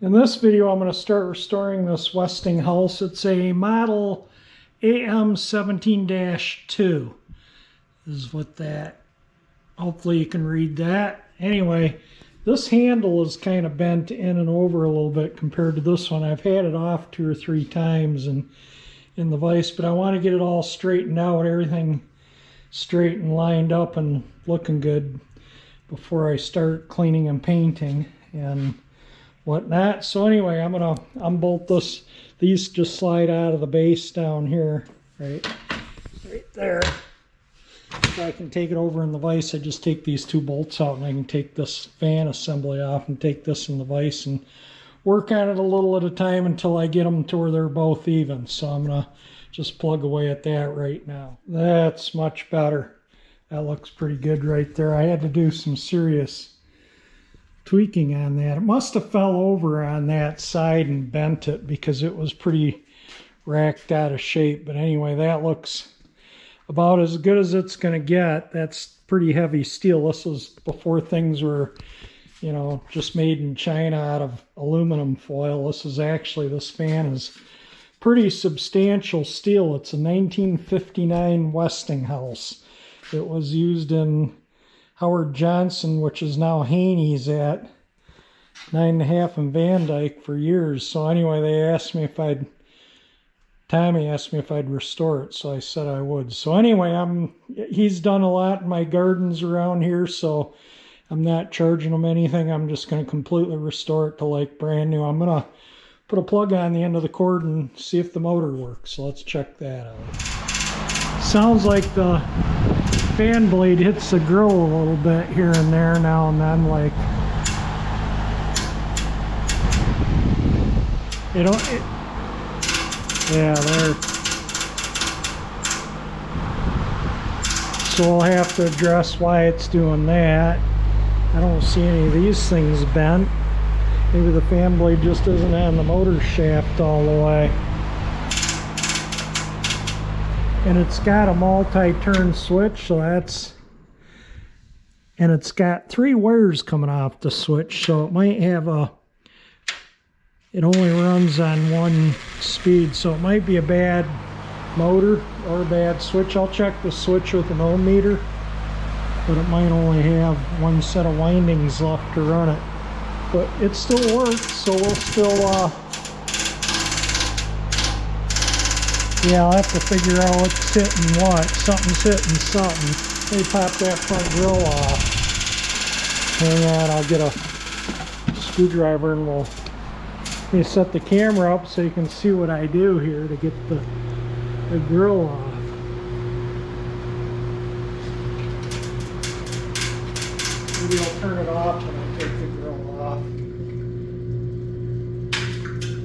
In this video, I'm going to start restoring this Westinghouse. It's a model AM 17-2. This is what that, hopefully you can read that. Anyway, this handle is kind of bent in and over a little bit compared to this one. I've had it off 2 or 3 times in the vise, but I want to get it all straightened out, everything straight and lined up and looking good before I start cleaning and painting and whatnot. So anyway, I'm gonna unbolt this. These just slide out of the base down here, right there. So I can take it over in the vise. I just take these 2 bolts out and I can take this fan assembly off and take this in the vise and work on it a little at a time until I get them to where they're both even. So I'm gonna just plug away at that right now. That's much better. That looks pretty good right there. I had to do some serious tweaking on that. It must have fell over on that side and bent it because it was pretty racked out of shape. But anyway, that looks about as good as it's going to get. That's pretty heavy steel. This was before things were, you know, just made in China out of aluminum foil. This fan is pretty substantial steel. It's a 1959 Westinghouse. It was used in Howard Johnson, which is now Haney's at 9.5 in Van Dyke for years. So anyway, Tommy asked me if I'd restore it, so I said I would. So anyway, he's done a lot in my gardens around here, so I'm not charging him anything. I'm just going to completely restore it to like brand new. I'm going to put a plug on the end of the cord and see if the motor works. So let's check that out. Sounds like the fan blade hits the grill a little bit here and there now and then, like yeah, there. So we'll have to address why it's doing that. I don't see any of these things bent. Maybe the fan blade just isn't on the motor shaft all the way. And it's got a multi-turn switch, so that's, and it's got 3 wires coming off the switch, so it might have it only runs on 1 speed, so it might be a bad motor or a bad switch. I'll check the switch with an ohm meter, but it might only have 1 set of windings left to run it. But it still works, so we'll still yeah, I'll have to figure out what's hitting what. Something's hitting something. Let me pop that front grill off. Hang on, I'll get a screwdriver and let me set the camera up so you can see what I do here to get the grill off. Maybe I'll turn it off when I take the grill off.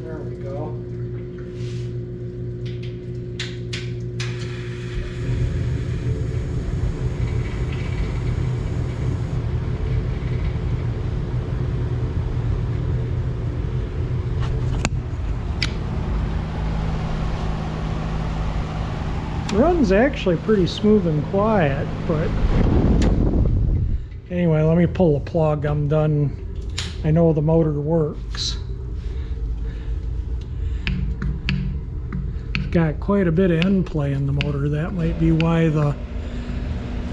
There we go. Runs actually pretty smooth and quiet, but anyway, let me pull the plug. I'm done. I know the motor works. Got quite a bit of end play in the motor. That might be why the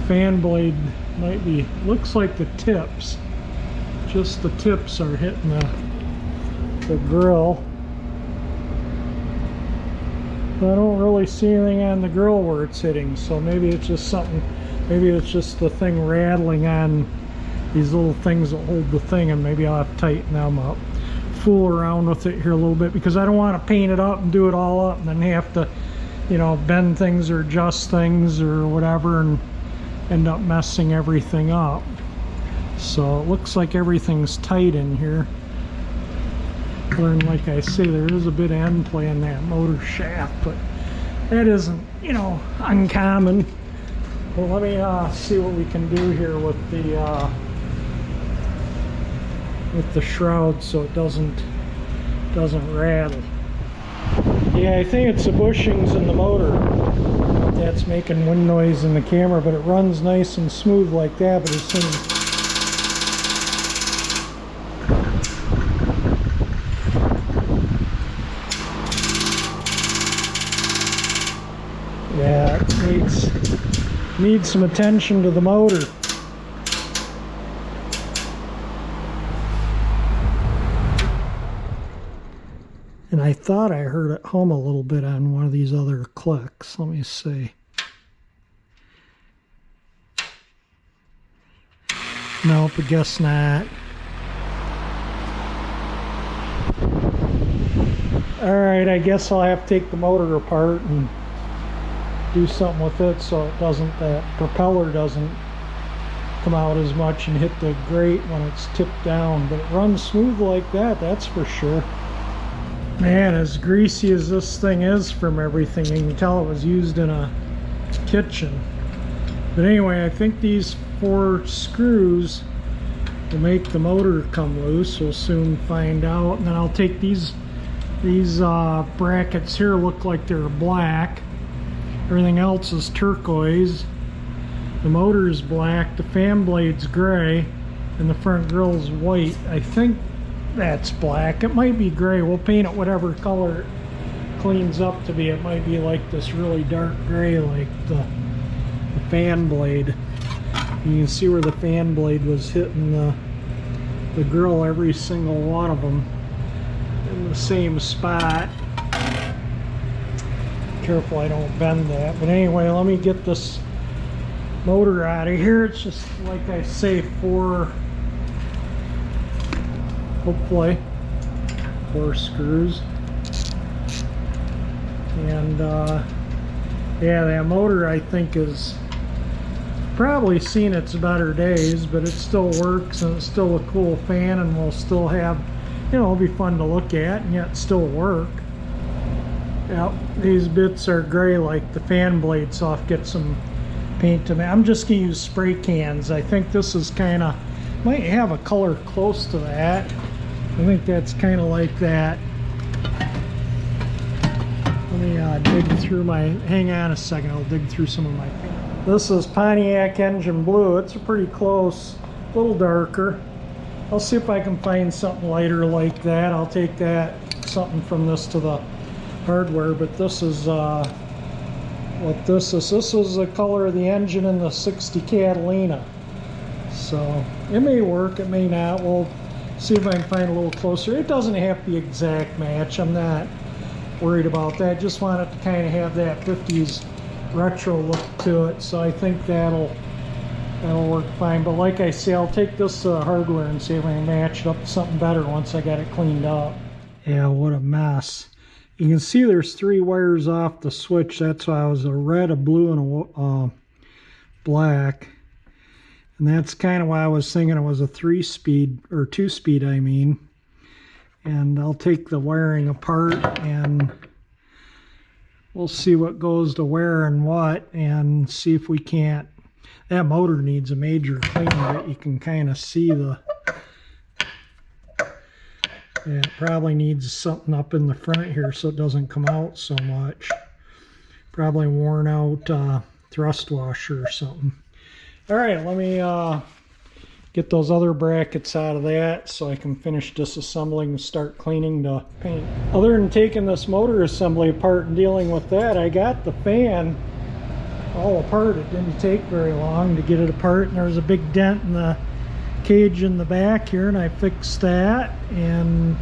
fan blade might be, looks like the tips, just the tips are hitting the grill. I don't really see anything on the grill where it's hitting, so maybe it's just something, maybe it's just the thing rattling on these little things that hold the thing, and maybe I'll have to tighten them up. Fool around with it here a little bit because I don't want to paint it up and do it all up and then have to, you know, bend things or adjust things or whatever and end up messing everything up. So it looks like everything's tight in here. And like I say, there is a bit of end play in that motor shaft, but that isn't, you know, uncommon. Well, let me see what we can do here with the shroud so it doesn't rattle. Yeah, I think it's the bushings in the motor that's making wind noise in the camera, but it runs nice and smooth like that. But as soon as Yeah, it needs some attention to the motor. And I thought I heard it hum a little bit on one of these other clicks. Let me see. Nope, I guess not. Alright, I guess I'll have to take the motor apart and do something with it so it doesn't, that propeller doesn't come out as much and hit the grate when it's tipped down. But it runs smooth like that, that's for sure. Man, as greasy as this thing is from everything, you can tell it was used in a kitchen. But anyway, I think these 4 screws will make the motor come loose. We'll soon find out. And then I'll take these brackets here, look like they're black. Everything else is turquoise. The motor is black, the fan blade's gray, and the front grill's white. I think that's black. It might be gray. We'll paint it whatever color it cleans up to be. It might be like this really dark gray like the fan blade. You can see where the fan blade was hitting the grill, every single one of them in the same spot. Careful I don't bend that. But anyway, let me get this motor out of here. It's just like I say, 4, hopefully 4 screws. And yeah, that motor I think is probably seen its better days, but it still works and it's still a cool fan, and will still have, you know, it'll be fun to look at and yet still work. Yep, these bits are gray like the fan blade, so I'll have to get some paint to me. I'm just gonna use spray cans. I think this is kind of, might have a color close to that. I think that's kind of like that. Let me dig through my, hang on a second, I'll dig through some of my paint. This is Pontiac engine blue. It's pretty close, a little darker. I'll see if I can find something lighter like that. I'll take that, something from this to the hardware, but this is what this is. This is the color of the engine in the 60 Catalina. So it may work, it may not. We'll see if I can find a little closer. It doesn't have the exact match. I'm not worried about that. Just want it to kind of have that 50s retro look to it. So I think that'll work fine. But like I say, I'll take this hardware and see if I can match it up to something better once I got it cleaned up. Yeah, what a mess. You can see there's 3 wires off the switch. That's why I was a red, a blue, and a black. And that's kind of why I was thinking it was a 3-speed, or 2-speed, I mean. And I'll take the wiring apart and we'll see what goes to where and what, and see if we can't. That motor needs a major clean, but you can kind of see the, yeah, it probably needs something up in the front here so it doesn't come out so much. Probably worn out thrust washer or something. All right, let me get those other brackets out of that so I can finish disassembling and start cleaning the paint. Other than taking this motor assembly apart and dealing with that, I got the fan all apart. It didn't take very long to get it apart, and there was a big dent in the cage in the back here, and I fixed that and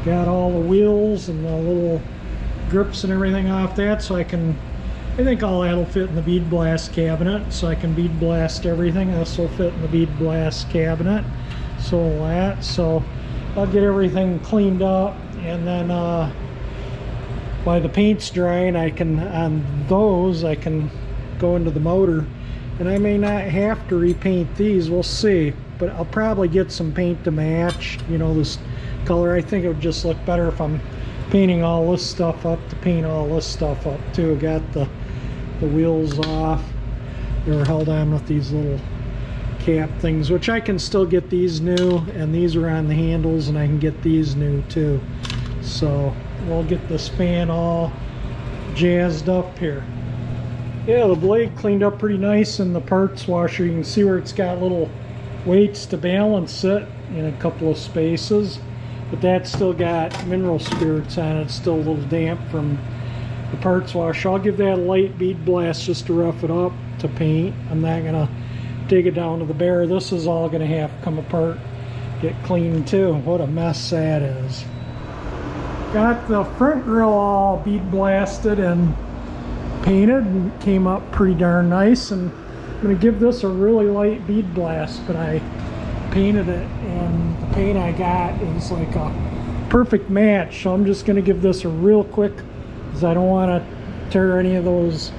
got all the wheels and the little grips and everything off that, so I think all that'll fit in the bead blast cabinet, so I can bead blast everything. This will fit in the bead blast cabinet, so will that. So I'll get everything cleaned up, and then while the paint's drying, I can, on those, I can go into the motor, and I may not have to repaint these, we'll see, but I'll probably get some paint to match, you know, this color. I think it would just look better if I'm painting all this stuff up, to paint all this stuff up too. Got the wheels off. They were held on with these little cap things, which I can still get these new, and these are on the handles, and I can get these new too. So we'll get this fan all jazzed up here. Yeah, the blade cleaned up pretty nice in the parts washer. You can see where it's got little weights to balance it in a couple of spaces, but that's still got mineral spirits on it. It's still a little damp from the parts washer. I'll give that a light bead blast just to rough it up to paint. I'm not gonna dig it down to the bare. This is all gonna have to come apart, get cleaned too. What a mess that is. Got the front grill all bead blasted and painted, and came up pretty darn nice. And I'm gonna give this a really light bead blast, but I painted it, and the paint I got is like a perfect match. So I'm just gonna give this a real quick, because I don't want to tear any of those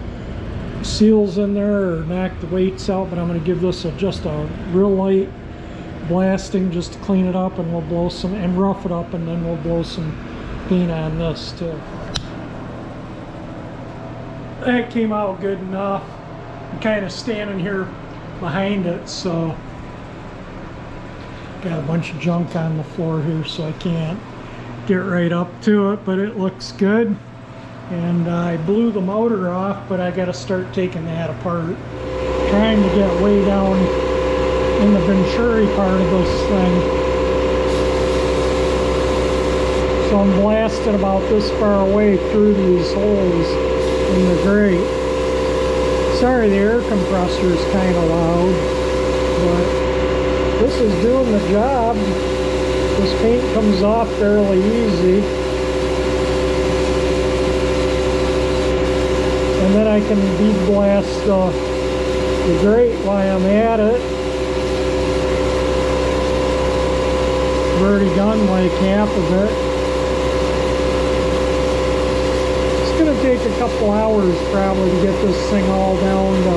seals in there or knock the weights out. But I'm gonna give this just a real light blasting just to clean it up, and we'll blow some and rough it up, and then we'll blow some paint on this too. That came out good enough. I'm kind of standing here behind it, so got a bunch of junk on the floor here, so I can't get right up to it, but it looks good. And I blew the motor off, but I got to start taking that apart, trying to get way down in the Venturi part of this thing. So I'm blasting about this far away through these holes in the grate. Sorry, the air compressor is kind of loud, but this is doing the job. This paint comes off fairly easy. And then I can bead blast the grate while I'm at it. I've already done like half of it. It's going to take a couple hours probably to get this thing all down to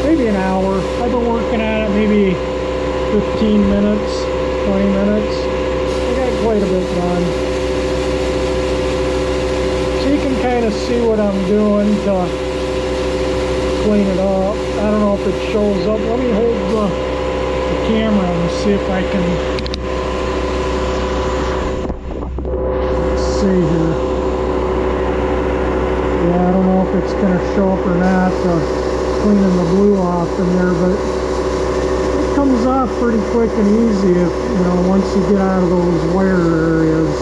maybe an hour. I've been working on it maybe 15 minutes, 20 minutes. I got quite a bit done. So you can kind of see what I'm doing to clean it up. I don't know if it shows up. Let me hold the camera and see if I can. Let's see here. Yeah, I don't know if it's going to show up or not, cleaning the blue off in there, but it comes off pretty quick and easy if, you know, once you get out of those wire areas.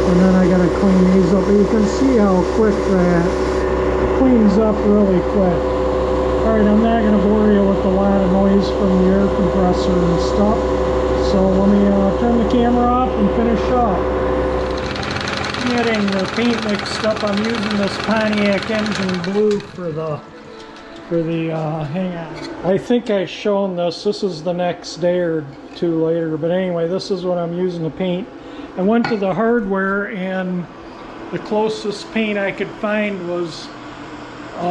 And then I gotta clean these up. You can see how quick that cleans up really quick. Alright, I'm not gonna bore you with a lot of noise from the air compressor and stuff. So let me turn the camera off and finish up. Getting the paint mixed up, I'm using this Pontiac engine blue for the hang on. I think I've shown this. This is the next day or two later, but anyway, this is what I'm using to paint. I went to the hardware, and the closest paint I could find was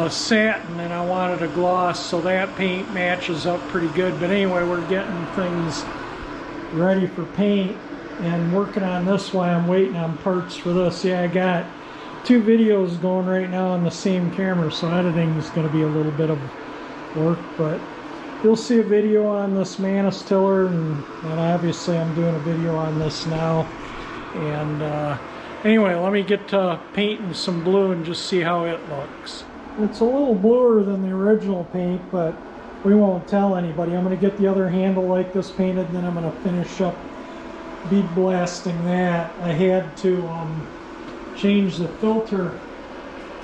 satin, and I wanted a gloss, so that paint matches up pretty good. But anyway, we're getting things ready for paint and working on this while I'm waiting on parts for this. Yeah, I got 2 videos going right now on the same camera, so editing is going to be a little bit of work, but you'll see a video on this Manus tiller, and obviously I'm doing a video on this now. And anyway, let me get to painting some blue and just see how it looks. It's a little bluer than the original paint, but we won't tell anybody. I'm going to get the other handle like this painted, then I'm going to finish up bead blasting that. I had to change the filter.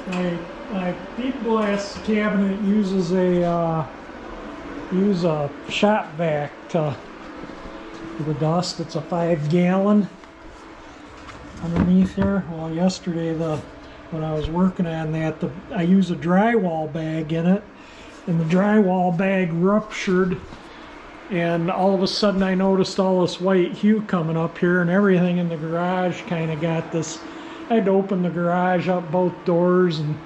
My bead blast cabinet uses a shop vac for the dust. It's a 5-gallon underneath here. Well, yesterday when I was working on that, I use a drywall bag in it, and the drywall bag ruptured, and all of a sudden I noticed all this white hue coming up here, and everything in the garage kind of got this. I had to open the garage up both doors and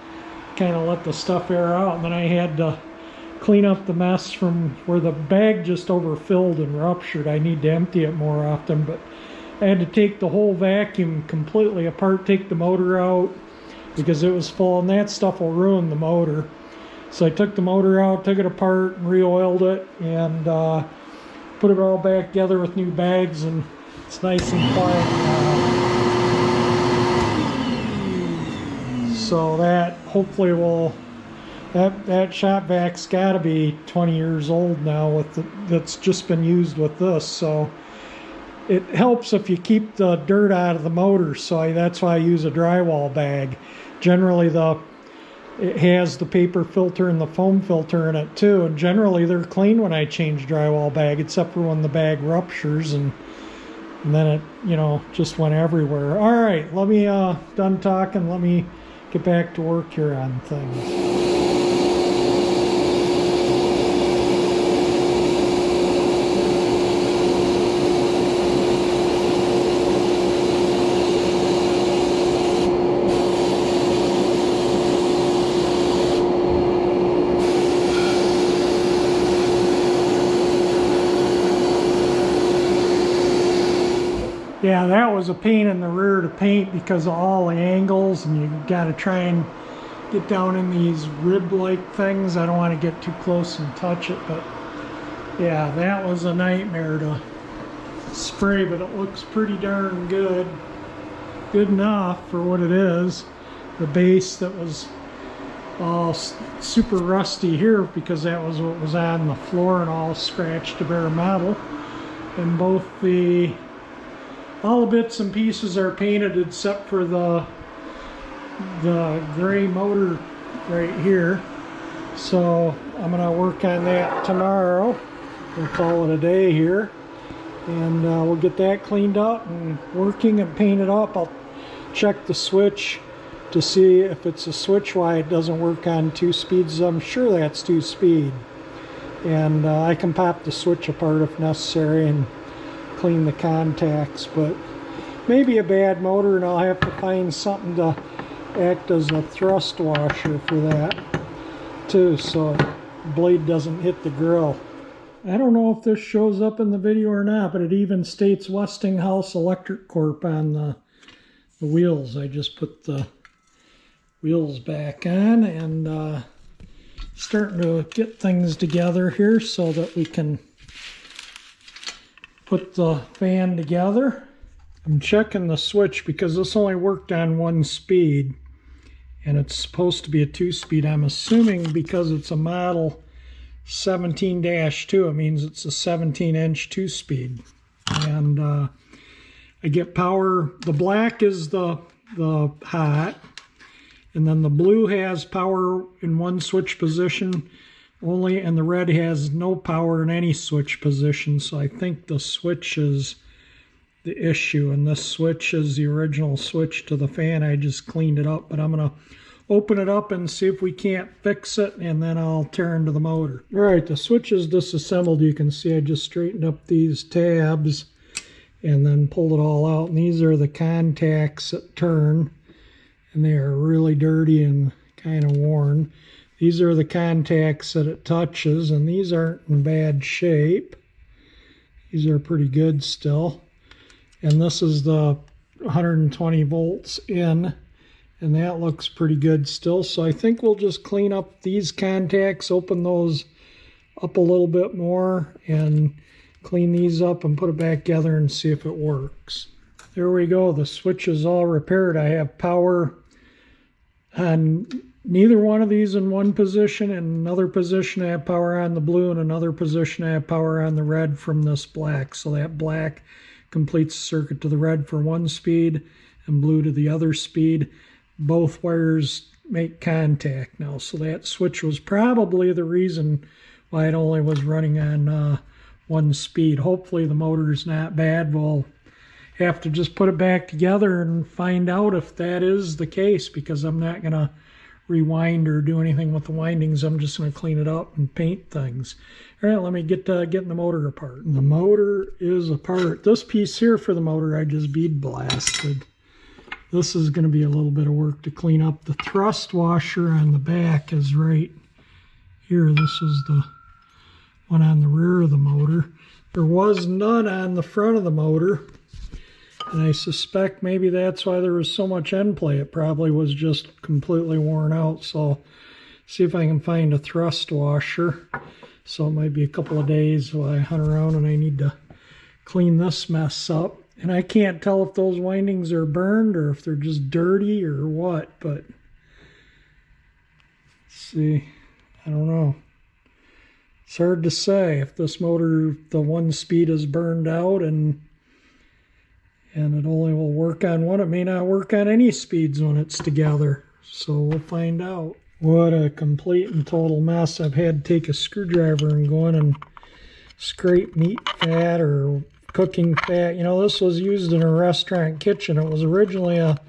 kind of let the stuff air out, and then I had to clean up the mess from where the bag just overfilled and ruptured. I need to empty it more often, but I had to take the whole vacuum completely apart, take the motor out because it was full, and that stuff will ruin the motor. So I took the motor out, took it apart, re-oiled it, and put it all back together with new bags, and it's nice and quiet now. So that hopefully will, that shop vac's got to be 20 years old now that's just been used with this. So it helps if you keep the dirt out of the motor, so that's why I use a drywall bag. Generally it has the paper filter and the foam filter in it too, and generally they're clean when I change drywall bag, except for when the bag ruptures and then it, you know, just went everywhere. All right, let me done talking, let me get back to work here on things. Yeah, that was a pain in the rear to paint because of all the angles, and you got to try and get down in these rib-like things. I don't want to get too close and touch it, but yeah, that was a nightmare to spray, but it looks pretty darn good. Good enough for what it is. The base that was all super rusty here because that was what was on the floor and all scratched to bare metal. And all the bits and pieces are painted except for the gray motor right here. So I'm gonna work on that tomorrow. We'll call it a day here, and we'll get that cleaned up and working and painted up. I'll check the switch to see if it's a switch why it doesn't work on 2 speeds. I'm sure that's 2 speed, and I can pop the switch apart if necessary and clean the contacts, but maybe a bad motor, and I'll have to find something to act as a thrust washer for that too, so the blade doesn't hit the grill. I don't know if this shows up in the video or not, but it even states Westinghouse Electric Corp on the wheels. I just put the wheels back on and starting to get things together here so that we can put the fan together. I'm checking the switch because this only worked on 1 speed and it's supposed to be a 2-speed. I'm assuming because it's a model 17-2, it means it's a 17-inch 2-speed. And I get power. The black is the hot, and then the blue has power in 1 switch position only, and the red has no power in any switch position. So I think the switch is the issue, and this switch is the original switch to the fan. I just cleaned it up, but I'm gonna open it up and see if we can't fix it, and then I'll tear into the motor. All right, the switch is disassembled. You can see I just straightened up these tabs and then pulled it all out, and these are the contacts that turn, and they are really dirty and kind of worn. These are the contacts that it touches, and these aren't in bad shape. These are pretty good still. And this is the 120 volts in, and that looks pretty good still. So I think we'll just clean up these contacts, open those up a little bit more, and clean these up and put it back together and see if it works. There we go. The switch is all repaired. I have power on neither one of these in 1 position. In another position I have power on the blue, and another position I have power on the red from this black. So that black completes the circuit to the red for 1 speed and blue to the other speed. Both wires make contact now, so that switch was probably the reason why it only was running on 1 speed. Hopefully the motor is not bad. We'll have to just put it back together and find out if that is the case, because I'm not going to rewind or do anything with the windings. I'm just going to clean it up and paint things. All right, let me get getting the motor apart. The motor is apart. This piece here for the motor I just bead blasted. This is going to be a little bit of work to clean up. The thrust washer on the back is right here. This is the one on the rear of the motor. There was none on the front of the motor, and I suspect maybe that's why there was so much end play. It probably was just completely worn out. So I'll see if I can find a thrust washer. So it might be a couple of days while I hunt around and I need to clean this mess up. And I can't tell if those windings are burned or if they're just dirty or what, but let's see. I don't know. It's hard to say if this motor, the 1 speed is burned out and and it only will work on one. It may not work on any speeds when it's together, so we'll find out. What a complete and total mess. I've had to take a screwdriver and go in and scrape meat fat or cooking fat. You know, this was used in a restaurant kitchen. It was originally a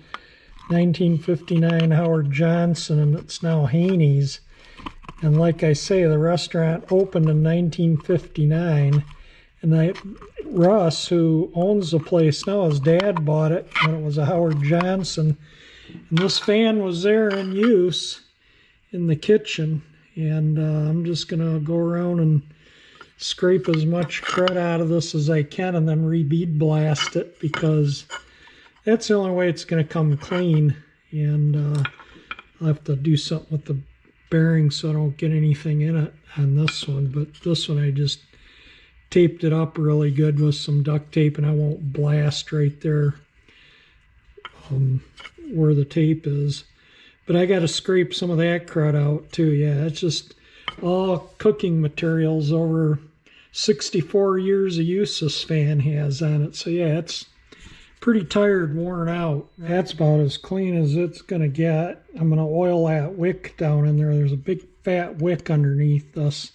1959 Howard Johnson, and it's now Haney's. And like I say, the restaurant opened in 1959, and Russ, who owns the place now, his dad bought it when it was a Howard Johnson, and this fan was there in use in the kitchen. And I'm just gonna go around and scrape as much crud out of this as I can and then bead blast it, because that's the only way it's going to come clean. And I'll have to do something with the bearing so I don't get anything in it on this one. But this one I just taped it up really good with some duct tape, and I won't blast right there where the tape is. But I got to scrape some of that crud out too. Yeah, it's just all cooking materials. Over 64 years of use this fan has on it. So yeah, it's pretty tired, worn out. That's about as clean as it's going to get. I'm going to oil that wick down in there. There's a big fat wick underneath this,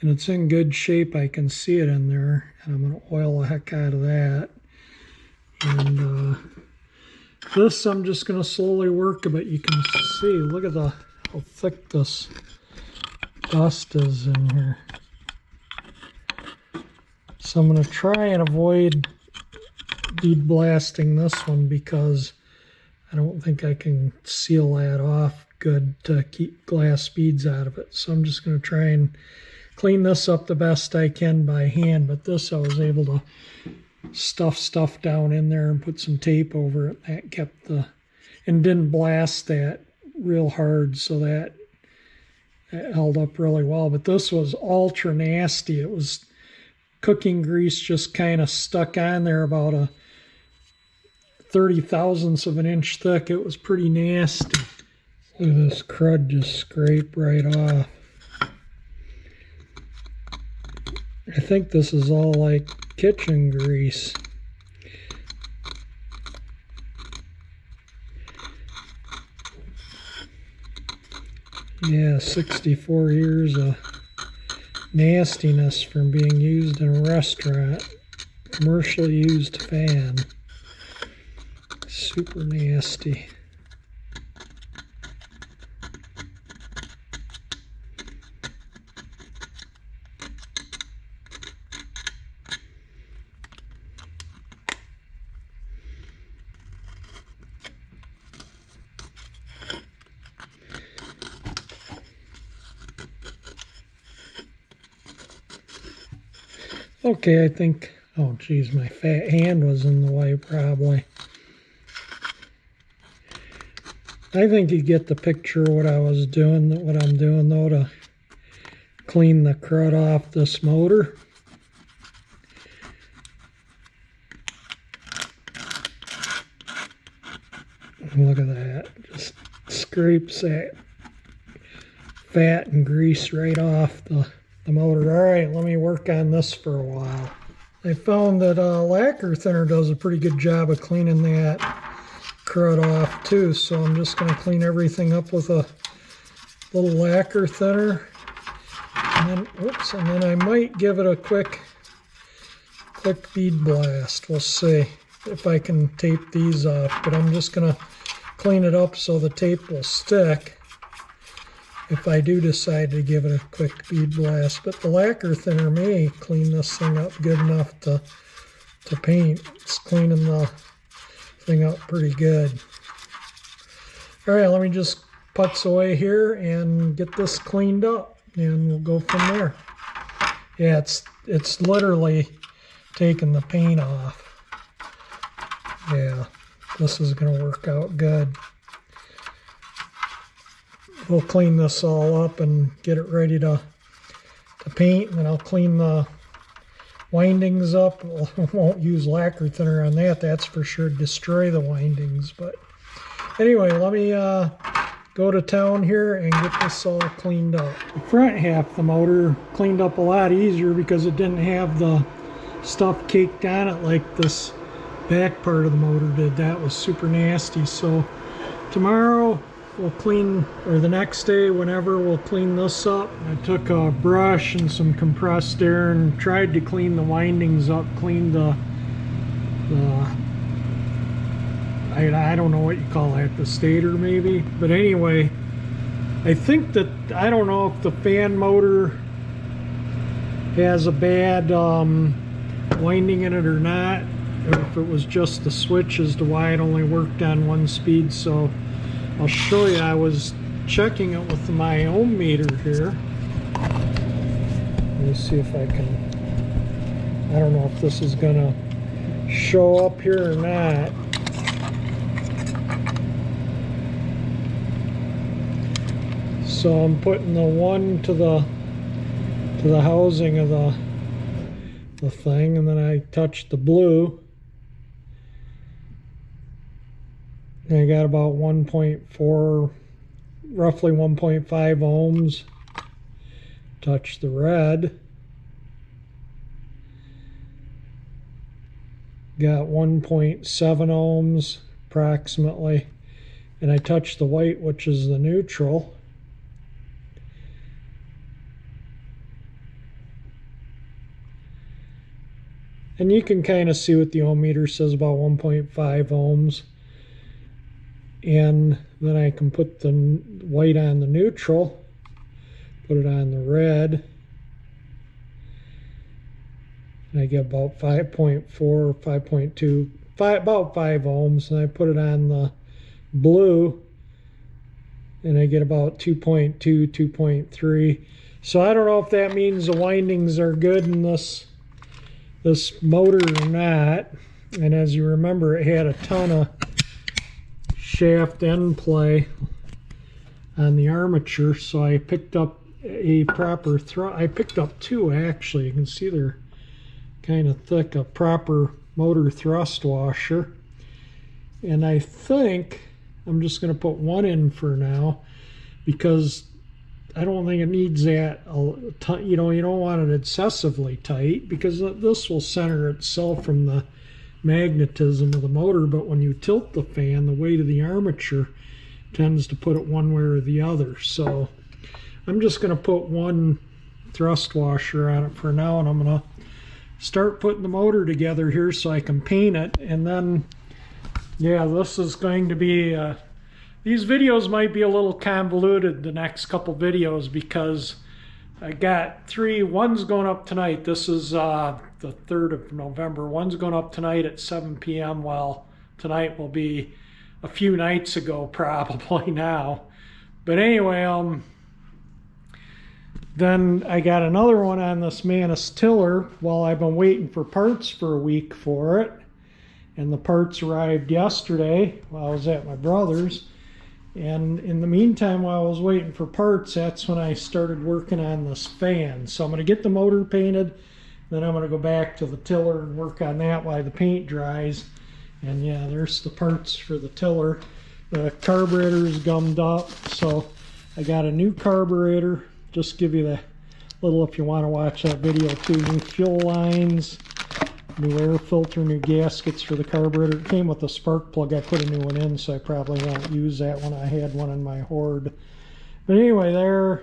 and it's in good shape. I can see it in there, and I'm going to oil the heck out of that. And this I'm just going to slowly work it, but you can see, look at how thick this dust is in here. So I'm going to try and avoid bead blasting this one, because I don't think I can seal that off good to keep glass beads out of it. So I'm just going to try and clean this up the best I can by hand. But this I was able to stuff stuff down in there and put some tape over it. That kept and didn't blast that real hard, so that it held up really well. But this was ultra nasty. It was cooking grease just kind of stuck on there about a 30 thousandths of an inch thick. It was pretty nasty. Look at this crud just scrape right off. I think this is all like kitchen grease. Yeah, 64 years of nastiness from being used in a restaurant. Commercially used fan. Super nasty. Okay, I think, oh geez, my fat hand was in the way probably. I think you get the picture of what I was doing, what I'm doing though, to clean the crud off this motor. Look at that, just scrapes that fat and grease right off the motor. All right, let me work on this for a while. I found that lacquer thinner does a pretty good job of cleaning that crud off too, so I'm just going to clean everything up with a little lacquer thinner, and then I might give it a quick bead blast. We'll see if I can tape these off, but I'm just going to clean it up so the tape will stick if I do decide to give it a quick bead blast. But the lacquer thinner may clean this thing up good enough to paint. It's cleaning the thing up pretty good. All right, let me just putz away here and get this cleaned up, and we'll go from there. Yeah, it's literally taking the paint off. Yeah, this is going to work out good. We'll clean this all up and get it ready to paint, and then I'll clean the windings up. Won't use lacquer thinner on that, that's for sure. Destroy the windings. But anyway, let me go to town here and get this all cleaned up. The front half of the motor cleaned up a lot easier because it didn't have the stuff caked on it like this back part of the motor did. That was super nasty. So tomorrow we'll clean, or the next day, whenever, we'll clean this up. I took a brush and some compressed air and tried to clean the windings up, clean the I don't know what you call that, the stator maybe. But anyway, I think that, I don't know if the fan motor has a bad winding in it or not, or if it was just the switch as to why it only worked on one speed. So I'll show you. I was checking it with my ohm meter here. Let me see if I can, I don't know if this is gonna show up here or not. So I'm putting the one to the housing of the thing, and then I touch the blue, and I got about 1.4, roughly 1.5 ohms. Touch the red, got 1.7 ohms approximately, and I touch the white, which is the neutral. And you can kind of see what the ohm meter says, about 1.5 ohms. And then I can put the white on the neutral, put it on the red, and I get about 5.4, 5.2, about 5 ohms. And I put it on the blue, and I get about 2.2, 2.3. So I don't know if that means the windings are good in this motor or not. And as you remember, it had a ton of shaft end play on the armature, so I picked up a proper I picked up two, actually. You can see they're kind of thick, a proper motor thrust washer. And I think I'm just going to put one in for now, because I don't think it needs that, you know, you don't want it excessively tight, because this will center itself from the magnetism of the motor. But when you tilt the fan, the weight of the armature tends to put it one way or the other. So I'm just going to put one thrust washer on it for now, and I'm going to start putting the motor together here so I can paint it. And then, yeah, this is going to be these videos might be a little convoluted, the next couple videos, because I got three. One's going up tonight. This is the 3rd of November. One's going up tonight at 7 p.m. Well, tonight will be a few nights ago probably now. But anyway, then I got another one on this Manus tiller while I've been waiting for parts for a week for it. And the parts arrived yesterday while I was at my brother's. And in the meantime, while I was waiting for parts, that's when I started working on this fan. So I'm going to get the motor painted, then I'm going to go back to the tiller and work on that while the paint dries. And yeah, there's the parts for the tiller. The carburetor is gummed up, so I got a new carburetor. Just give you the little, if you want to watch that video too. New fuel lines, new air filter, new gaskets for the carburetor. It came with a spark plug. I put a new one in, so I probably won't use that one. I had one in my Horde. But anyway, there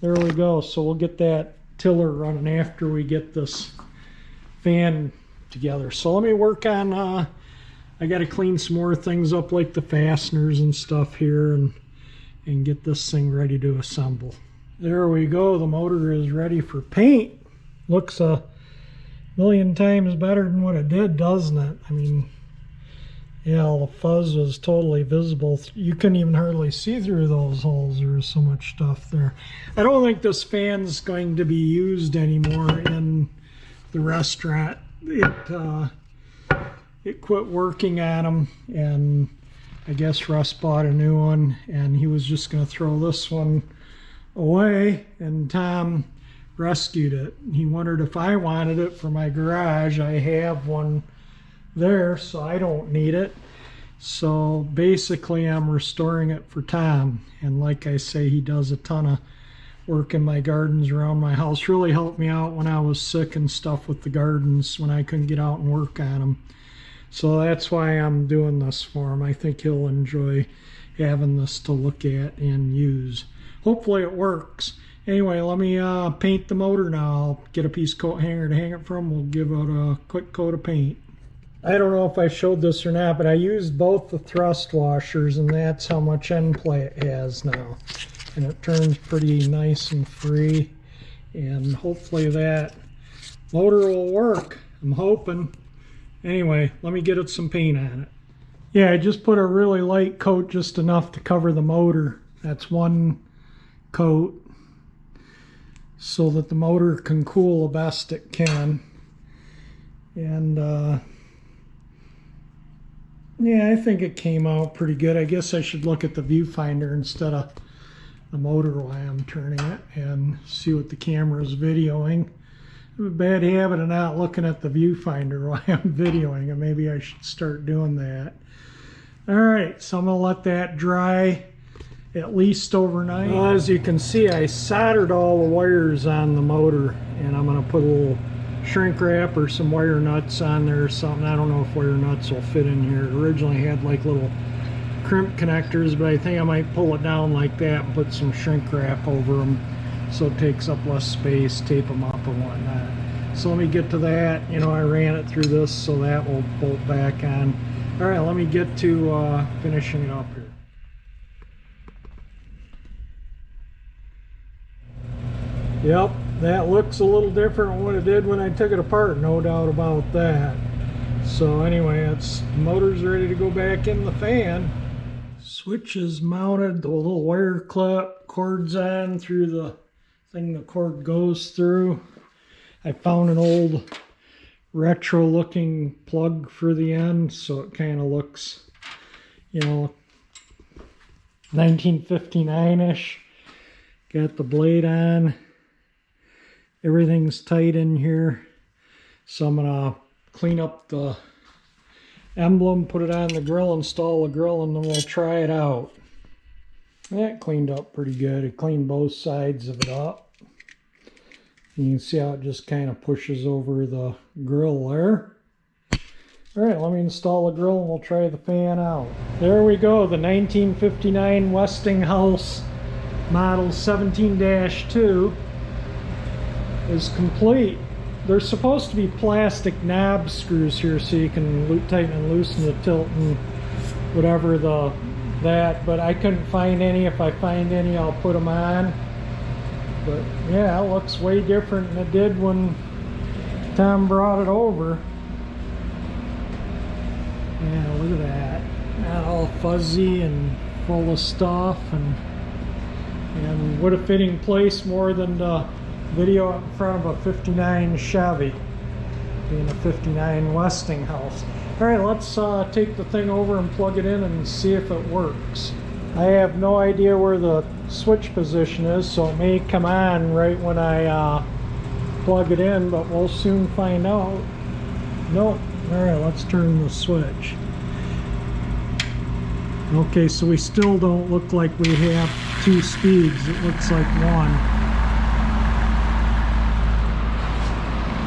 we go. So we'll get that tiller running after we get this fan together. So let me work on, I got to clean some more things up, like the fasteners and stuff here, and get this thing ready to assemble. There we go. The motor is ready for paint. Looks a million times better than what it did, doesn't it? I mean, yeah, all the fuzz was totally visible. You couldn't even hardly see through those holes. There was so much stuff there. I don't think this fan's going to be used anymore in the restaurant. It quit working on them, and I guess Russ bought a new one, and he was just going to throw this one away, and Tom rescued it. He wondered if I wanted it for my garage. I have one there, so I don't need it. So basically I'm restoring it for Tom, and like I say, he does a ton of work in my gardens around my house. Really helped me out when I was sick and stuff with the gardens, when I couldn't get out and work on them. So that's why I'm doing this for him. I think he'll enjoy having this to look at and use. Hopefully it works. Anyway, let me paint the motor now. I'll get a piece of coat hanger to hang it from. We'll give it a quick coat of paint. I don't know if I showed this or not, but I used both the thrust washers, and that's how much end play it has now. And it turns pretty nice and free. And hopefully that motor will work. I'm hoping. Anyway, let me get it some paint on it. Yeah, I just put a really light coat, just enough to cover the motor. That's one coat, so that the motor can cool the best it can. And yeah, I think it came out pretty good. I guess I should look at the viewfinder instead of the motor while I'm turning it and see what the camera is videoing. I have a bad habit of not looking at the viewfinder while I'm videoing, and maybe I should start doing that. Alright, so I'm going to let that dry at least overnight. Well, as you can see, I soldered all the wires on the motor, and I'm going to put a little shrink wrap or some wire nuts on there or something. I don't know if wire nuts will fit in here. It originally had like little crimp connectors, but I think I might pull it down like that and put some shrink wrap over them so it takes up less space, tape them up and whatnot. So let me get to that. You know, I ran it through this, so that will bolt back on. All right, let me get to finishing it up here. Yep, that looks a little different than what it did when I took it apart, no doubt about that. So anyway, the motor's ready to go back in the fan. Switch is mounted, the little wire clip, cord's on through the thing the cord goes through. I found an old retro looking plug for the end, so it kind of looks, you know, 1959-ish. Got the blade on. Everything's tight in here. So I'm gonna clean up the emblem, put it on the grill, install the grill, and then we'll try it out. That cleaned up pretty good. It cleaned both sides of it up. You can see how it just kind of pushes over the grill there. Alright, let me install the grill and we'll try the fan out. There we go, the 1959 Westinghouse model 17-2 is complete. There's supposed to be plastic knob screws here so you can tighten and loosen the tilt and whatever but I couldn't find any. If I find any, I'll put them on. But yeah, it looks way different than it did when Tom brought it over. Yeah, look at that. Not all fuzzy and full of stuff, and would have fit in place more than the video in front of a 59 Chevy, being a 59 Westinghouse. Alright, let's take the thing over and plug it in and see if it works. I have no idea where the switch position is, so it may come on right when I plug it in, but we'll soon find out. Nope. Alright, let's turn the switch. Okay, so we still don't look like we have two speeds. It looks like one.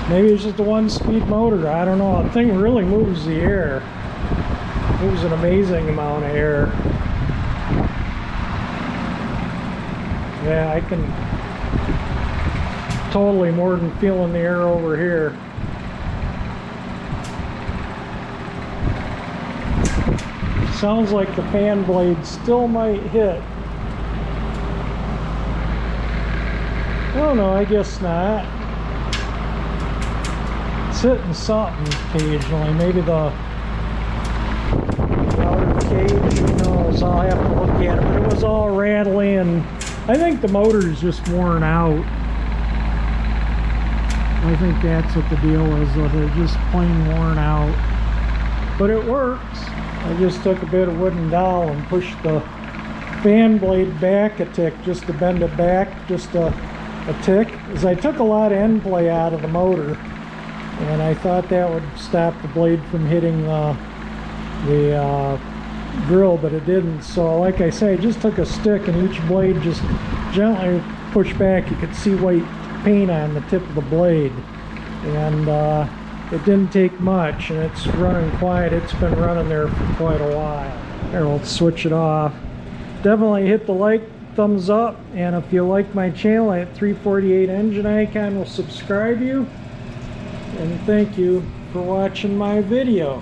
Maybe it's just a one-speed motor. I don't know. The thing really moves the air. Moves an amazing amount of air. Yeah, I can totally more than feeling the air over here. Sounds like the fan blade still might hit. Oh no, I guess not. It's hitting something occasionally. Maybe the outer cage, who knows? I'll have to look at it. But it was all rattly, and I think the motor's just worn out. I think that's what the deal is, that they're just plain worn out. But it works. I just took a bit of wooden dowel and pushed the fan blade back a tick, just to bend it back just a tick, as I took a lot of end play out of the motor, and I thought that would stop the blade from hitting the grill, but it didn't. So like I say, I just took a stick and each blade just gently pushed back. You could see white paint on the tip of the blade, and It didn't take much, and it's running quiet. It's been running there for quite a while. Here, we'll switch it off. Definitely hit the like, thumbs up, and if you like my channel, I have 348 engine icon will subscribe you. And thank you for watching my video.